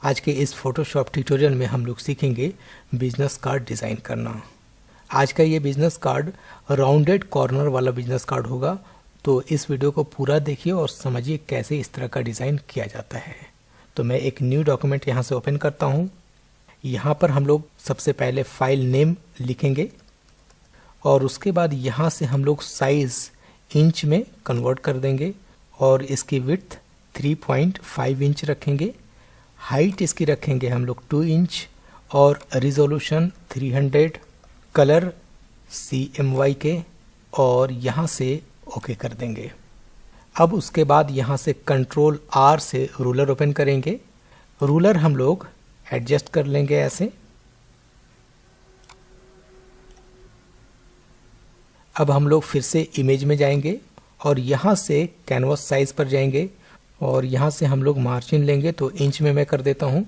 आज के इस फोटोशॉप ट्यूटोरियल में हम लोग सीखेंगे बिजनेस कार्ड डिज़ाइन करना। आज का ये बिजनेस कार्ड राउंडेड कॉर्नर वाला बिजनेस कार्ड होगा, तो इस वीडियो को पूरा देखिए और समझिए कैसे इस तरह का डिज़ाइन किया जाता है। तो मैं एक न्यू डॉक्यूमेंट यहाँ से ओपन करता हूँ। यहाँ पर हम लोग सबसे पहले फाइल नेम लिखेंगे और उसके बाद यहाँ से हम लोग साइज़ इंच में कन्वर्ट कर देंगे और इसकी विड्थ 3.5 इंच रखेंगे। हाइट इसकी रखेंगे हम लोग 2 इंच और रिजोल्यूशन 300, कलर CMYK और यहाँ से ओके कर देंगे। अब उसके बाद यहाँ से कंट्रोल R से रूलर ओपन करेंगे। रूलर हम लोग एडजस्ट कर लेंगे ऐसे। अब हम लोग फिर से इमेज में जाएंगे और यहाँ से कैनवास साइज पर जाएंगे और यहाँ से हम लोग मार्जिन लेंगे, तो इंच में मैं कर देता हूँ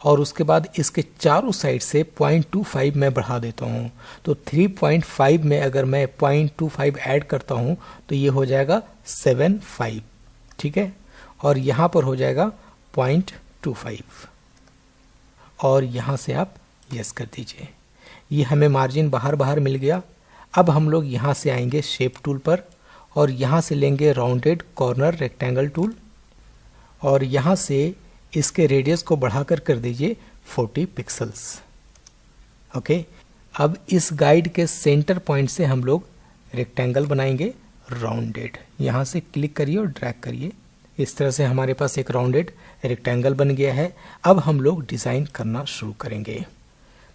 और उसके बाद इसके चारों साइड से 0.25 मैं बढ़ा देता हूँ। तो 3.5 में अगर मैं 0.25 ऐड करता हूँ तो ये हो जाएगा 7.5, ठीक है। और यहाँ पर हो जाएगा 0.25 और यहाँ से आप यस कर दीजिए। ये हमें मार्जिन बाहर मिल गया। अब हम लोग यहाँ से आएंगे शेप टूल पर और यहाँ से लेंगे राउंडेड कॉर्नर रेक्टेंगल टूल और यहाँ से इसके रेडियस को बढ़ाकर कर दीजिए 40 पिक्सल्स। ओके, अब इस गाइड के सेंटर पॉइंट से हम लोग रेक्टेंगल बनाएंगे राउंडेड। यहाँ से क्लिक करिए और ड्रैग करिए। इस तरह से हमारे पास एक राउंडेड रेक्टेंगल बन गया है। अब हम लोग डिज़ाइन करना शुरू करेंगे।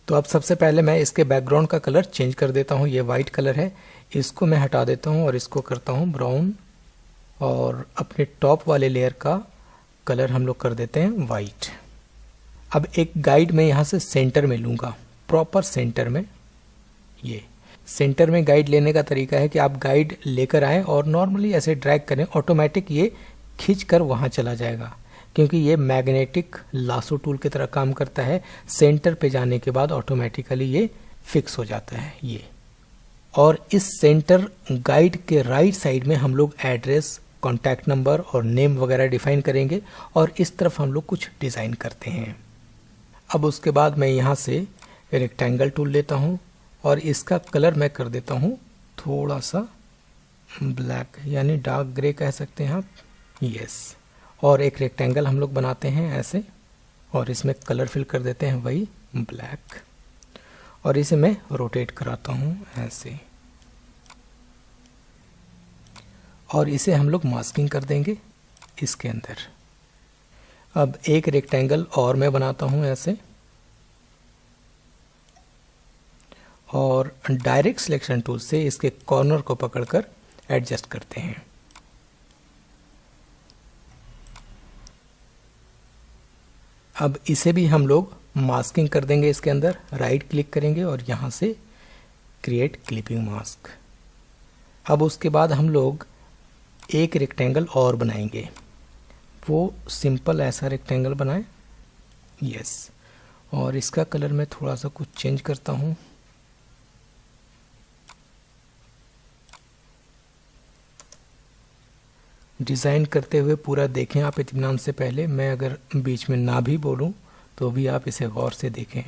तो अब सबसे पहले मैं इसके बैकग्राउंड का कलर चेंज कर देता हूँ। ये वाइट कलर है, इसको मैं हटा देता हूँ और इसको करता हूँ ब्राउन और अपने टॉप वाले लेयर का कलर हम लोग कर देते हैं वाइट। अब एक गाइड में यहाँ से सेंटर में लूँगा, प्रॉपर सेंटर में। ये सेंटर में गाइड लेने का तरीका है कि आप गाइड लेकर आएँ और नॉर्मली ऐसे ड्रैग करें, ऑटोमेटिक ये खींच कर वहाँ चला जाएगा क्योंकि ये मैग्नेटिक लासो टूल की तरह काम करता है। सेंटर पे जाने के बाद ऑटोमेटिकली ये फिक्स हो जाता है ये। और इस सेंटर गाइड के राइट साइड में हम लोग एड्रेस, कॉन्टैक्ट नंबर और नेम वगैरह डिफाइन करेंगे और इस तरफ हम लोग कुछ डिज़ाइन करते हैं। अब उसके बाद मैं यहाँ से रेक्टेंगल टूल लेता हूँ और इसका कलर मैं कर देता हूँ थोड़ा सा ब्लैक, यानी डार्क ग्रे कह सकते हैं आप, यस। और एक रेक्टेंगल हम लोग बनाते हैं ऐसे और इसमें कलर फिल कर देते हैं वही ब्लैक और इसे मैं रोटेट कराता हूँ ऐसे और इसे हम लोग मास्किंग कर देंगे इसके अंदर। अब एक रेक्टेंगल और मैं बनाता हूँ ऐसे और डायरेक्ट सिलेक्शन टूल से इसके कॉर्नर को पकड़कर एडजस्ट करते हैं। अब इसे भी हम लोग मास्किंग कर देंगे इसके अंदर। राइट क्लिक करेंगे और यहाँ से क्रिएट क्लिपिंग मास्क। अब उसके बाद हम लोग एक रेक्टेंगल और बनाएंगे, वो सिंपल ऐसा रेक्टेंगल बनाएं, यस। और इसका कलर मैं थोड़ा सा कुछ चेंज करता हूँ। डिज़ाइन करते हुए पूरा देखें आप इत्मीनान से पहले। मैं अगर बीच में ना भी बोलूं तो भी आप इसे गौर से देखें।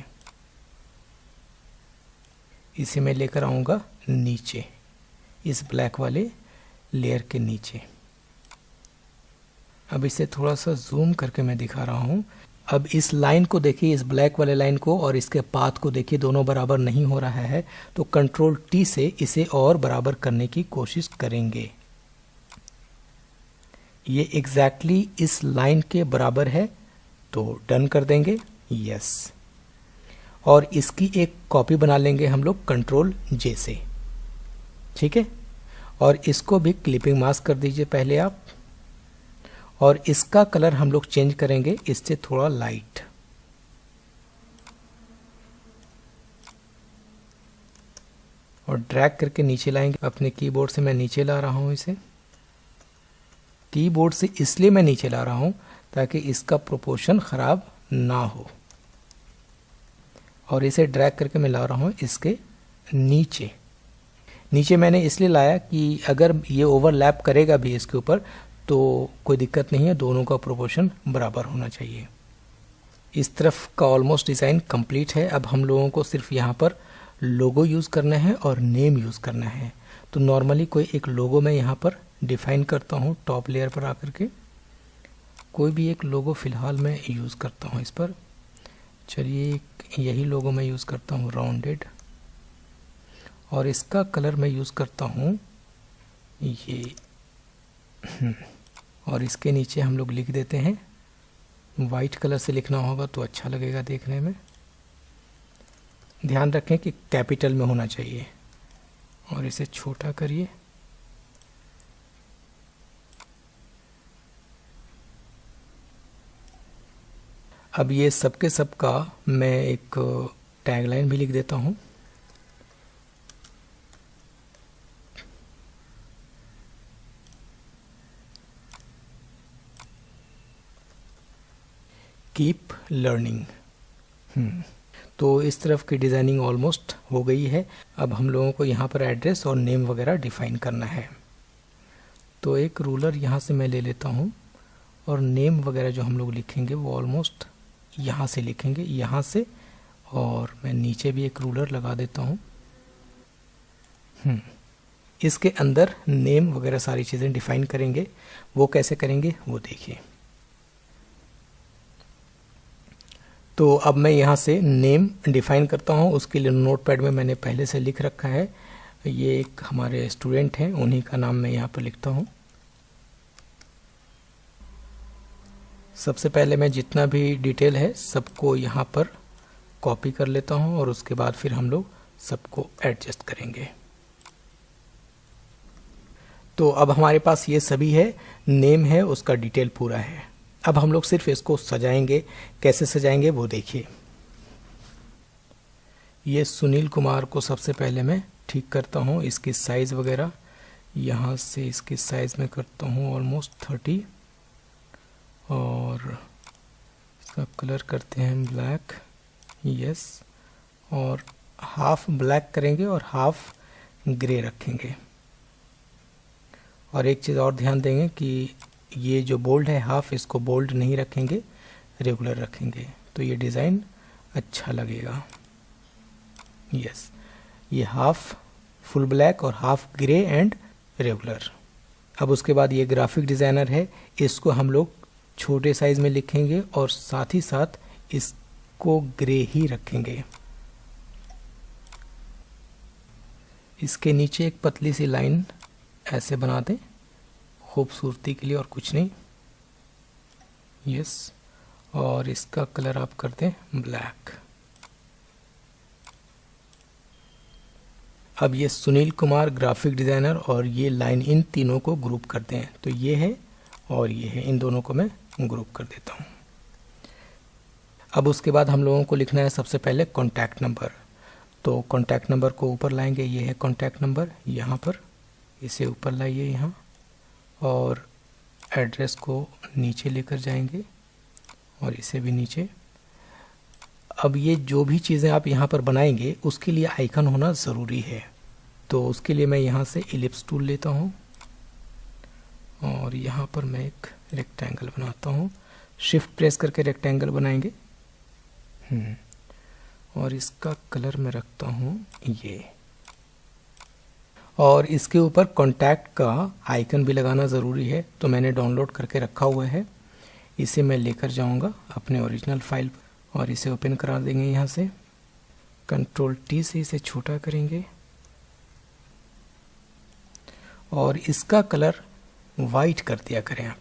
इसे मैं लेकर आऊँगा नीचे, इस ब्लैक वाले लेयर के नीचे। अब इसे थोड़ा सा जूम करके मैं दिखा रहा हूँ। अब इस लाइन को देखिए, इस ब्लैक वाले लाइन को और इसके पाथ को देखिए, दोनों बराबर नहीं हो रहा है। तो कंट्रोल T से इसे और बराबर करने की कोशिश करेंगे। ये एग्जैक्टली इस लाइन के बराबर है, तो डन कर देंगे, यस। और इसकी एक कॉपी बना लेंगे हम लोग कंट्रोल J से, ठीक है। और इसको भी क्लिपिंग मास्क कर दीजिए पहले आप। और इसका कलर हम लोग चेंज करेंगे इससे थोड़ा लाइट। और ड्रैग करके नीचे लाएंगे। अपने कीबोर्ड से मैं नीचे ला रहा हूँ इसे। कीबोर्ड से इसलिए मैं नीचे ला रहा हूँ ताकि इसका प्रोपोर्शन ख़राब ना हो। और इसे ड्रैग करके मैं ला रहा हूँ इसके नीचे। नीचे मैंने इसलिए लाया कि अगर ये ओवरलैप करेगा भी इसके ऊपर तो कोई दिक्कत नहीं है, दोनों का प्रोपोर्शन बराबर होना चाहिए। इस तरफ का ऑलमोस्ट डिज़ाइन कंप्लीट है। अब हम लोगों को सिर्फ यहाँ पर लोगो यूज़ करना है और नेम यूज़ करना है। तो नॉर्मली कोई एक लोगो मैं यहाँ पर डिफ़ाइन करता हूँ। टॉप लेयर पर आकर के कोई भी एक लोगो फ़िलहाल मैं यूज़ करता हूँ इस पर। चलिए यही लोगो मैं यूज़ करता हूँ राउंडेड, और इसका कलर मैं यूज़ करता हूँ ये, और इसके नीचे हम लोग लिख देते हैं, वाइट कलर से लिखना होगा तो अच्छा लगेगा देखने में। ध्यान रखें कि कैपिटल में होना चाहिए, और इसे छोटा करिए। अब ये सबके सब का मैं एक टैगलाइन भी लिख देता हूँ। Keep learning. तो इस तरफ की डिज़ाइनिंग ऑलमोस्ट हो गई है। अब हम लोगों को यहाँ पर एड्रेस और नेम वगैरह डिफ़ाइन करना है। तो एक रूलर यहाँ से मैं ले लेता हूँ, और नेम वगैरह जो हम लोग लिखेंगे वो ऑलमोस्ट यहाँ से लिखेंगे, यहाँ से। और मैं नीचे भी एक रूलर लगा देता हूँ। इसके अंदर नेम वगैरह सारी चीज़ें डिफ़ाइन करेंगे। वो कैसे करेंगे वो देखिए। तो अब मैं यहाँ से नेम डिफ़ाइन करता हूँ। उसके लिए नोटपैड में मैंने पहले से लिख रखा है। ये एक हमारे स्टूडेंट हैं, उन्हीं का नाम मैं यहाँ पर लिखता हूँ। सबसे पहले मैं जितना भी डिटेल है सबको यहाँ पर कॉपी कर लेता हूँ, और उसके बाद फिर हम लोग सबको एडजस्ट करेंगे। तो अब हमारे पास ये सभी है, नेम है, उसका डिटेल पूरा है। अब हम लोग सिर्फ इसको सजाएंगे। कैसे सजाएंगे वो देखिए। ये सुनील कुमार को सबसे पहले मैं ठीक करता हूँ। इसकी साइज़ वगैरह यहाँ से इसकी साइज़ में करता हूँ ऑलमोस्ट 30, और इसका कलर करते हैं ब्लैक, यस, और हाफ ब्लैक करेंगे और हाफ ग्रे रखेंगे। और एक चीज़ और ध्यान देंगे कि ये जो बोल्ड है हाफ, इसको बोल्ड नहीं रखेंगे, रेगुलर रखेंगे, तो ये डिज़ाइन अच्छा लगेगा। यस, ये हाफ फुल ब्लैक और हाफ ग्रे एंड रेगुलर। अब उसके बाद ये ग्राफिक डिज़ाइनर है, इसको हम लोग छोटे साइज में लिखेंगे और साथ ही साथ इसको ग्रे ही रखेंगे। इसके नीचे एक पतली सी लाइन ऐसे बना दें खूबसूरती के लिए, और कुछ नहीं। यस, और इसका कलर आप कर दें ब्लैक। अब ये सुनील कुमार ग्राफिक डिज़ाइनर और ये लाइन, इन तीनों को ग्रुप करते हैं। तो ये है और ये है, इन दोनों को मैं ग्रुप कर देता हूँ। अब उसके बाद हम लोगों को लिखना है सबसे पहले कॉन्टैक्ट नंबर। तो कॉन्टैक्ट नंबर को ऊपर लाएंगे, ये है कॉन्टैक्ट नंबर, यहाँ पर इसे ऊपर लाइए यहाँ, और एड्रेस को नीचे लेकर जाएंगे और इसे भी नीचे। अब ये जो भी चीज़ें आप यहाँ पर बनाएंगे उसके लिए आइकन होना ज़रूरी है। तो उसके लिए मैं यहाँ से इलिप्स टूल लेता हूँ और यहाँ पर मैं एक रेक्टेंगल बनाता हूँ। शिफ्ट प्रेस करके रेक्टेंगल बनाएंगे और इसका कलर मैं रखता हूँ ये, और इसके ऊपर कॉन्टैक्ट का आइकन भी लगाना ज़रूरी है। तो मैंने डाउनलोड करके रखा हुआ है, इसे मैं लेकर जाऊँगा अपने ओरिजिनल फाइल पर और इसे ओपन करा देंगे। यहाँ से Ctrl+T से इसे छोटा करेंगे और इसका कलर वाइट कर दिया करें आप।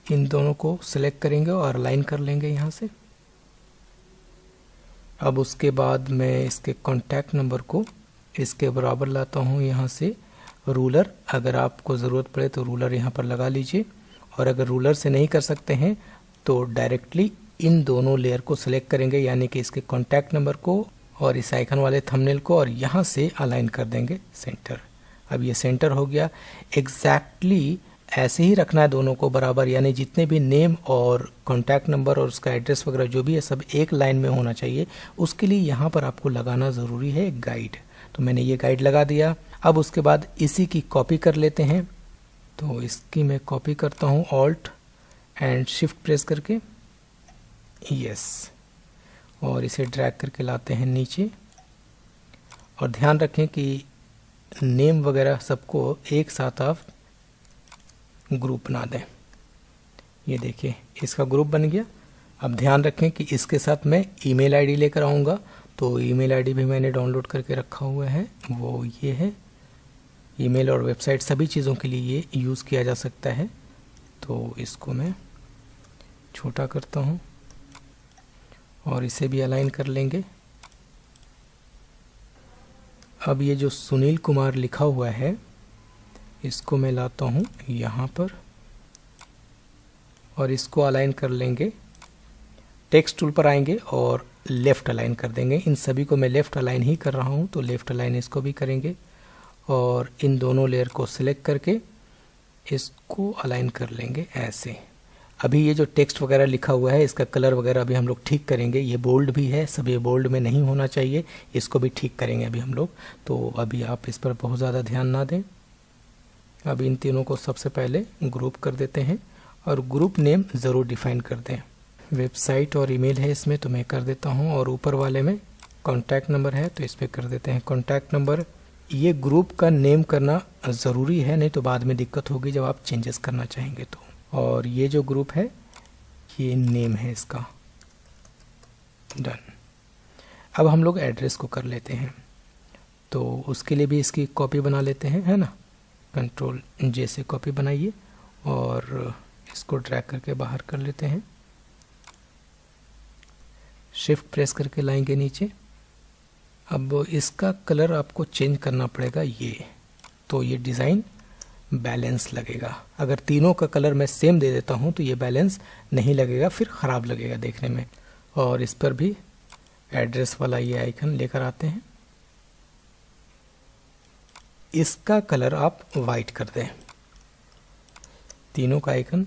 इन दोनों को सिलेक्ट करेंगे और अलाइन कर लेंगे यहाँ से। अब उसके बाद मैं इसके कॉन्टैक्ट नंबर को इसके बराबर लाता हूँ यहाँ से। रूलर, अगर आपको ज़रूरत पड़े तो रूलर यहाँ पर लगा लीजिए, और अगर रूलर से नहीं कर सकते हैं तो डायरेक्टली इन दोनों लेयर को सिलेक्ट करेंगे, यानी कि इसके कॉन्टैक्ट नंबर को और इस आइकन वाले थंबनेल को, और यहाँ से अलाइन कर देंगे सेंटर। अब ये सेंटर हो गया। एग्जैक्टली ऐसे ही रखना है दोनों को बराबर, यानी जितने भी नेम और कॉन्टैक्ट नंबर और उसका एड्रेस वगैरह जो भी है सब एक लाइन में होना चाहिए। उसके लिए यहाँ पर आपको लगाना ज़रूरी है गाइड। तो मैंने ये गाइड लगा दिया। अब उसके बाद इसी की कॉपी कर लेते हैं। तो इसकी मैं कॉपी करता हूँ, ऑल्ट एंड शिफ्ट प्रेस करके यस, और इसे ड्रैग करके लाते हैं नीचे। और ध्यान रखें कि नेम वगैरह सबको एक साथ आप ग्रुप बना दें। ये देखिए इसका ग्रुप बन गया। अब ध्यान रखें कि इसके साथ मैं ईमेल आईडी लेकर आऊँगा, तो ईमेल आईडी भी मैंने डाउनलोड करके रखा हुआ है, वो ये है। ईमेल और वेबसाइट सभी चीज़ों के लिए ये यूज़ किया जा सकता है। तो इसको मैं छोटा करता हूँ और इसे भी अलाइन कर लेंगे। अब ये जो सुनील कुमार लिखा हुआ है इसको मैं लाता हूँ यहाँ पर और इसको अलाइन कर लेंगे। टेक्स्ट टूल पर आएंगे और लेफ़्ट अलाइन कर देंगे। इन सभी को मैं लेफ़्ट अलाइन ही कर रहा हूँ, तो लेफ़्ट अलाइन इसको भी करेंगे और इन दोनों लेयर को सिलेक्ट करके इसको अलाइन कर लेंगे ऐसे। अभी ये जो टेक्स्ट वगैरह लिखा हुआ है इसका कलर वगैरह अभी हम लोग ठीक करेंगे। ये बोल्ड भी है, सब ये बोल्ड में नहीं होना चाहिए, इसको भी ठीक करेंगे अभी हम लोग। तो अभी आप इस पर बहुत ज़्यादा ध्यान ना दें। अब इन तीनों को सबसे पहले ग्रुप कर देते हैं और ग्रुप नेम ज़रूर डिफाइन कर दें। वेबसाइट और ईमेल है इसमें, तो मैं कर देता हूँ। और ऊपर वाले में कॉन्टैक्ट नंबर है, तो इस पर कर देते हैं कॉन्टैक्ट नंबर। ये ग्रुप का नेम करना ज़रूरी है, नहीं तो बाद में दिक्कत होगी जब आप चेंजेस करना चाहेंगे तो। और ये जो ग्रुप है ये नेम है इसका। डन। अब हम लोग एड्रेस को कर लेते हैं, तो उसके लिए भी इसकी कॉपी बना लेते हैं, है ना। कंट्रोल जे से कॉपी बनाइए और इसको ड्रैग करके बाहर कर लेते हैं। शिफ्ट प्रेस करके लाएंगे नीचे। अब इसका कलर आपको चेंज करना पड़ेगा ये, तो ये डिज़ाइन बैलेंस लगेगा। अगर तीनों का कलर मैं सेम दे देता हूँ तो ये बैलेंस नहीं लगेगा, फिर ख़राब लगेगा देखने में। और इस पर भी एड्रेस वाला ये आइकन लेकर आते हैं। इसका कलर आप वाइट कर दें, तीनों का आइकन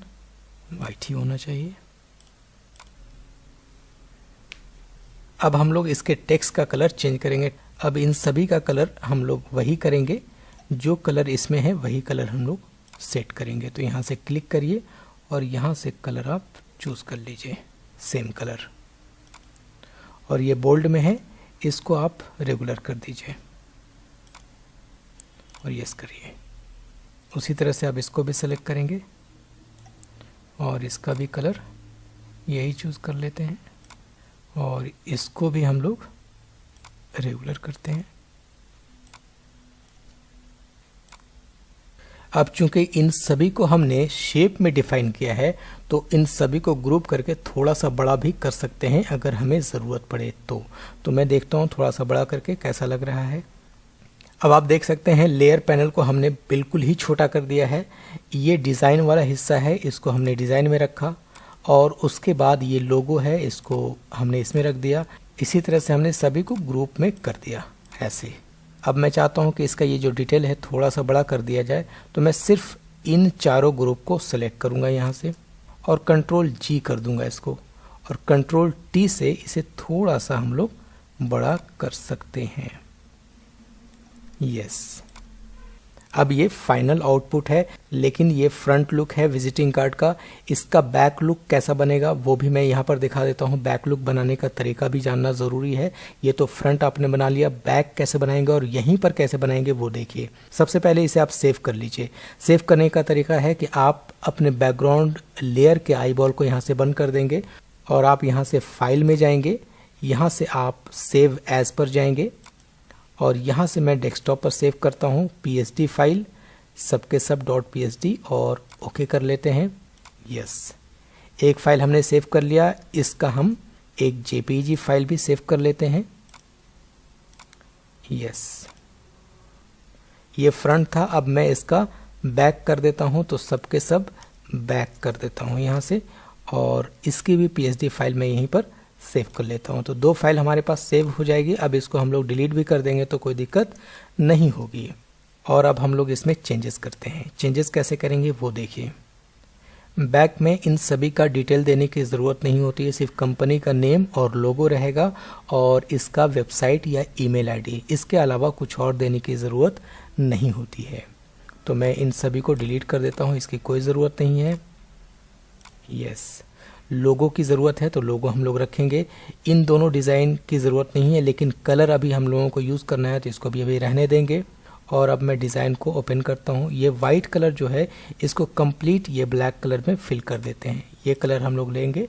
वाइट ही होना चाहिए। अब हम लोग इसके टेक्स्ट का कलर चेंज करेंगे। अब इन सभी का कलर हम लोग वही करेंगे, जो कलर इसमें है वही कलर हम लोग सेट करेंगे। तो यहाँ से क्लिक करिए और यहाँ से कलर आप चूज़ कर लीजिए, सेम कलर। और ये बोल्ड में है, इसको आप रेगुलर कर दीजिए और यस करिए। उसी तरह से आप इसको भी सेलेक्ट करेंगे और इसका भी कलर यही चूज़ कर लेते हैं और इसको भी हम लोग रेगुलर करते हैं। अब चूंकि इन सभी को हमने शेप में डिफाइन किया है, तो इन सभी को ग्रुप करके थोड़ा सा बड़ा भी कर सकते हैं अगर हमें ज़रूरत पड़े तो मैं देखता हूँ थोड़ा सा बड़ा करके कैसा लग रहा है। अब आप देख सकते हैं लेयर पैनल को हमने बिल्कुल ही छोटा कर दिया है। ये डिज़ाइन वाला हिस्सा है, इसको हमने डिज़ाइन में रखा और उसके बाद ये लोगो है, इसको हमने इसमें रख दिया। इसी तरह से हमने सभी को ग्रुप में कर दिया ऐसे। अब मैं चाहता हूँ कि इसका ये जो डिटेल है थोड़ा सा बड़ा कर दिया जाए, तो मैं सिर्फ इन चारों ग्रुप को सेलेक्ट करूँगा यहाँ से और कंट्रोल जी कर दूँगा इसको, और कंट्रोल टी से इसे थोड़ा सा हम लोग बड़ा कर सकते हैं। यस, अब ये फाइनल आउटपुट है, लेकिन ये फ्रंट लुक है विजिटिंग कार्ड का। इसका बैक लुक कैसा बनेगा वो भी मैं यहाँ पर दिखा देता हूँ। बैक लुक बनाने का तरीका भी जानना ज़रूरी है। ये तो फ्रंट आपने बना लिया, बैक कैसे बनाएंगे और यहीं पर कैसे बनाएंगे वो देखिए। सबसे पहले इसे आप सेव कर लीजिए। सेव करने का तरीका है कि आप अपने बैकग्राउंड लेयर के आई बॉल को यहाँ से बंद कर देंगे और आप यहाँ से फाइल में जाएंगे, यहाँ से आप सेव एज पर जाएंगे और यहाँ से मैं डेस्कटॉप पर सेव करता हूँ PSD फाइल सबके सब .psd और ओके कर लेते हैं। यस, एक फाइल हमने सेव कर लिया, इसका हम एक JPEG फाइल भी सेव कर लेते हैं। यस, ये फ्रंट था, अब मैं इसका बैक कर देता हूँ, तो सबके सब बैक कर देता हूँ यहाँ से और इसकी भी PSD फाइल मैं यहीं पर सेव कर लेता हूँ। तो 2 फाइल हमारे पास सेव हो जाएगी। अब इसको हम लोग डिलीट भी कर देंगे तो कोई दिक्कत नहीं होगी। और अब हम लोग इसमें चेंजेस करते हैं। चेंजेस कैसे करेंगे वो देखिए। बैक में इन सभी का डिटेल देने की ज़रूरत नहीं होती है, सिर्फ कंपनी का नेम और लोगो रहेगा और इसका वेबसाइट या ईमेल आईडी, इसके अलावा कुछ और देने की ज़रूरत नहीं होती है। तो मैं इन सभी को डिलीट कर देता हूँ, इसकी कोई ज़रूरत नहीं है। यस, लोगो की ज़रूरत है तो लोगो हम लोग रखेंगे। इन दोनों डिज़ाइन की ज़रूरत नहीं है, लेकिन कलर अभी हम लोगों को यूज़ करना है तो इसको भी अभी रहने देंगे। और अब मैं डिज़ाइन को ओपन करता हूँ। ये वाइट कलर जो है इसको कंप्लीट ये ब्लैक कलर में फिल कर देते हैं। ये कलर हम लोग लेंगे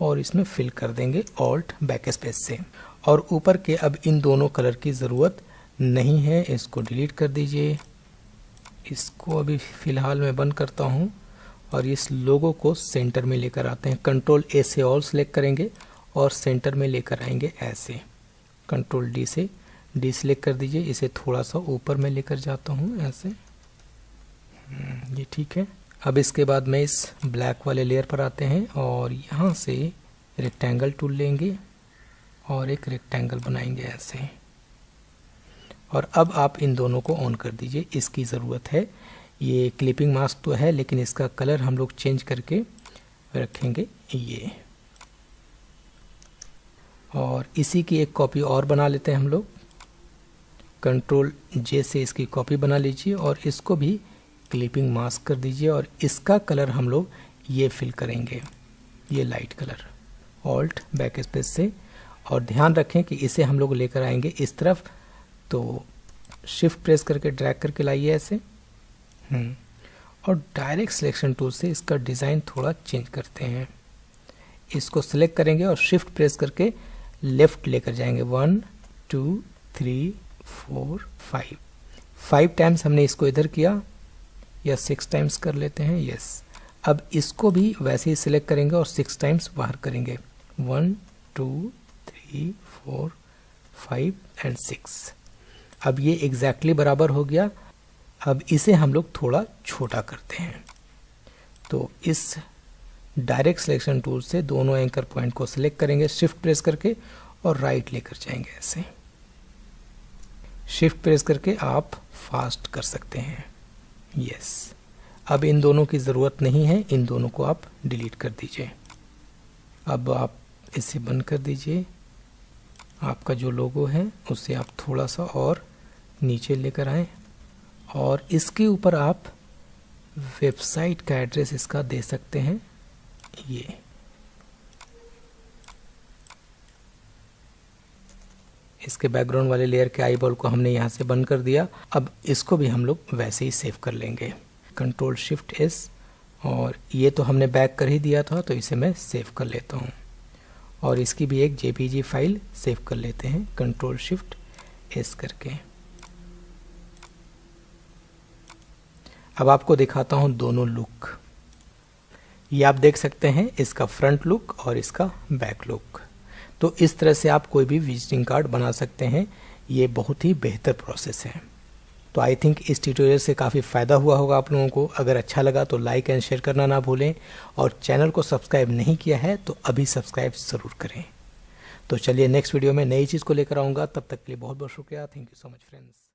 और इसमें फिल कर देंगे ऑल्ट बैक स्पेस से। और ऊपर के अब इन दोनों कलर की ज़रूरत नहीं है, इसको डिलीट कर दीजिए। इसको अभी फ़िलहाल मैं बंद करता हूँ और इस लोगो को सेंटर में लेकर आते हैं। कंट्रोल ए से ऑल सेलेक्ट करेंगे और सेंटर में लेकर आएंगे ऐसे। कंट्रोल डी से डी सेलेक्ट कर दीजिए। इसे थोड़ा सा ऊपर में लेकर जाता हूँ ऐसे। ये ठीक है। अब इसके बाद में इस ब्लैक वाले लेयर पर आते हैं और यहाँ से रेक्टेंगल टूल लेंगे और एक रेक्टेंगल बनाएंगे ऐसे। और अब आप इन दोनों को ऑन कर दीजिए, इसकी ज़रूरत है। ये क्लिपिंग मास्क तो है लेकिन इसका कलर हम लोग चेंज करके रखेंगे ये। और इसी की एक कॉपी और बना लेते हैं हम लोग। कंट्रोल जे से इसकी कॉपी बना लीजिए और इसको भी क्लिपिंग मास्क कर दीजिए और इसका कलर हम लोग ये फिल करेंगे, ये light colour. Alt back space से। और ध्यान रखें कि इसे हम लोग लेकर आएंगे इस तरफ, तो शिफ्ट प्रेस करके ड्रैग करके लाइए ऐसे। और डायरेक्ट सिलेक्शन टूल से इसका डिज़ाइन थोड़ा चेंज करते हैं। इसको सिलेक्ट करेंगे और शिफ्ट प्रेस करके लेफ्ट लेकर जाएंगे। 1 2 3 4 5 5 टाइम्स हमने इसको इधर किया, या 6 टाइम्स कर लेते हैं। यस, अब इसको भी वैसे ही सिलेक्ट करेंगे और 6 टाइम्स बाहर करेंगे। 1 2 3 4 5 एंड 6। अब ये एग्जैक्टली बराबर हो गया। अब इसे हम लोग थोड़ा छोटा करते हैं, तो इस डायरेक्ट सिलेक्शन टूल से दोनों एंकर पॉइंट को सिलेक्ट करेंगे, शिफ्ट प्रेस करके और राइट लेकर जाएंगे ऐसे। शिफ्ट प्रेस करके आप फास्ट कर सकते हैं। यस, अब इन दोनों की ज़रूरत नहीं है, इन दोनों को आप डिलीट कर दीजिए। अब आप इसे बंद कर दीजिए। आपका जो लोगो है उसे आप थोड़ा सा और नीचे लेकर आएं और इसके ऊपर आप वेबसाइट का एड्रेस इसका दे सकते हैं। ये इसके बैकग्राउंड वाले लेयर के आईबॉल को हमने यहाँ से बंद कर दिया। अब इसको भी हम लोग वैसे ही सेव कर लेंगे। कंट्रोल शिफ्ट एस, और ये तो हमने बैक कर ही दिया था तो इसे मैं सेव कर लेता हूँ। और इसकी भी एक जेपीजी फाइल सेव कर लेते हैं कंट्रोल शिफ्ट एस करके। अब आपको दिखाता हूँ दोनों लुक। ये आप देख सकते हैं, इसका फ्रंट लुक और इसका बैक लुक। तो इस तरह से आप कोई भी विजिटिंग कार्ड बना सकते हैं। ये बहुत ही बेहतर प्रोसेस है। तो आई थिंक इस ट्यूटोरियल से काफ़ी फ़ायदा हुआ होगा आप लोगों को। अगर अच्छा लगा तो लाइक एंड शेयर करना ना भूलें, और चैनल को सब्सक्राइब नहीं किया है तो अभी सब्सक्राइब ज़रूर करें। तो चलिए नेक्स्ट वीडियो में नई चीज़ को लेकर आऊँगा। तब तक के लिए बहुत बहुत शुक्रिया। Thank you so much friends.